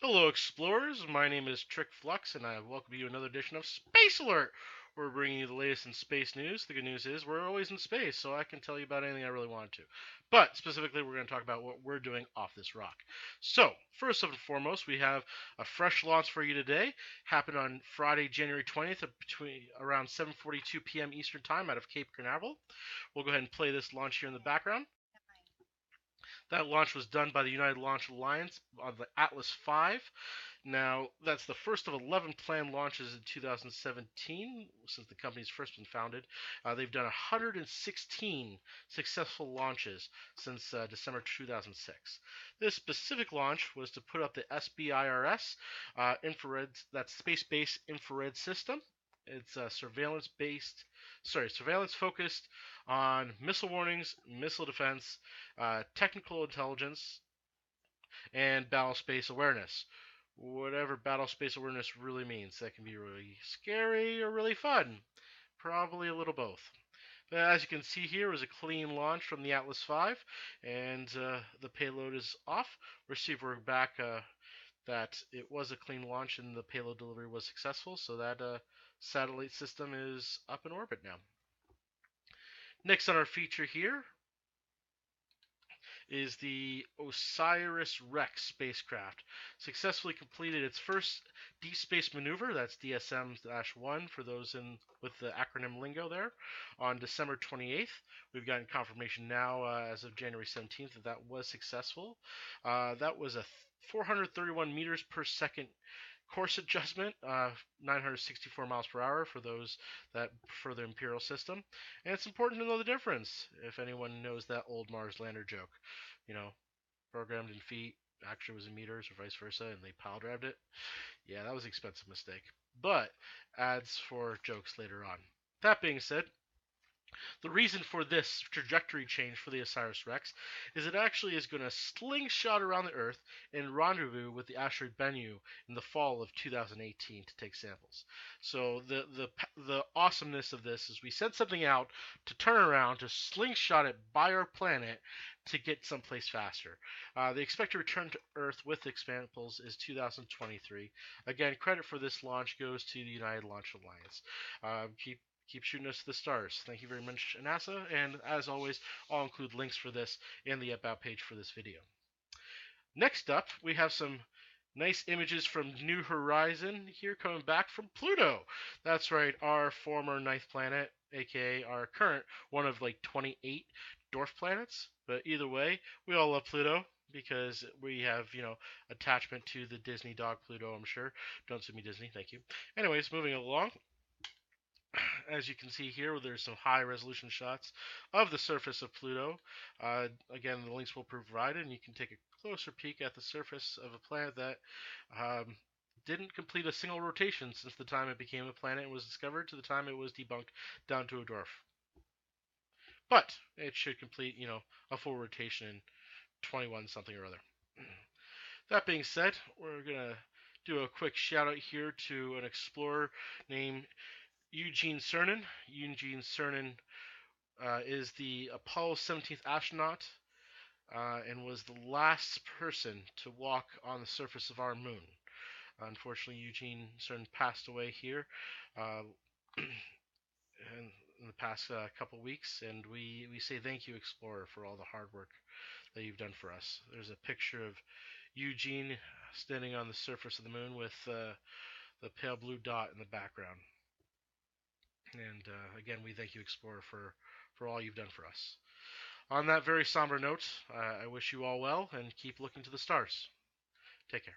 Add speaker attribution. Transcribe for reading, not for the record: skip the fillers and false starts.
Speaker 1: Hello, explorers. My name is Trick Flux, and I welcome you to another edition of Space Alert. We're bringing you the latest in space news. The good news is we're always in space, so I can tell you about anything I really want to. But specifically, we're going to talk about what we're doing off this rock. So, first and foremost, we have a fresh launch for you today. Happened on Friday, January 20th, between around 7:42 p.m. Eastern Time, out of Cape Canaveral. We'll go ahead and play this launch here in the background. That launch was done by the United Launch Alliance on the Atlas V. Now, that's the first of 11 planned launches in 2017 since the company's first been founded. They've done 116 successful launches since December 2006. This specific launch was to put up the SBIRS infrared, that's space-based infrared system. It's surveillance focused on missile warnings, missile defense, technical intelligence, and battle space awareness. Whatever battle space awareness really means. That can be really scary or really fun. Probably a little both. But as you can see here, it was a clean launch from the Atlas V, and the payload is off. We're back that it was a clean launch and the payload delivery was successful, so that satellite system is up in orbit now. Next on our feature here is the Osiris Rex spacecraft. Successfully completed its first deep space maneuver, that's DSM-1 for those in with the acronym lingo there, on December 28th. We've gotten confirmation now as of January 17th that that was successful. That was a 431 meters per second course adjustment, 964 miles per hour for those that prefer the Imperial system. And it's important to know the difference if anyone knows that old Mars lander joke. You know, programmed in feet, actually was in meters or vice versa, and they pile drived it. Yeah, that was an expensive mistake. But adds for jokes later on. That being said, the reason for this trajectory change for the Osiris Rex is it actually is going to slingshot around the Earth and rendezvous with the asteroid Bennu in the fall of 2018 to take samples. So the awesomeness of this is we sent something out to turn around to slingshot it by our planet to get someplace faster. The expected return to Earth with samples is 2023. Again, credit for this launch goes to the United Launch Alliance. Keep shooting us to the stars. Thank you very much, NASA. And as always, I'll include links for this in the About page for this video. Next up, we have some nice images from New Horizon here coming back from Pluto. That's right, our former ninth planet, aka our current one of like 28 dwarf planets. But either way, we all love Pluto because we have, attachment to the Disney dog Pluto, I'm sure. Don't sue me, Disney. Thank you. Anyways, moving along. As you can see here, there's some high resolution shots of the surface of Pluto. Again, the links will be provided, and you can take a closer peek at the surface of a planet that didn't complete a single rotation since the time it became a planet and was discovered to the time it was debunked down to a dwarf. But it should complete, a full rotation in 21 something or other. That being said, we're going to do a quick shout out here to an explorer named Eugene Cernan. Eugene Cernan is the Apollo 17th astronaut and was the last person to walk on the surface of our moon. Unfortunately, Eugene Cernan passed away here in the past couple weeks, and we say thank you, Explorer, for all the hard work that you've done for us. There's a picture of Eugene standing on the surface of the moon with the pale blue dot in the background. And again, we thank you, Explorer, for all you've done for us. On that very somber note, I wish you all well and keep looking to the stars. Take care.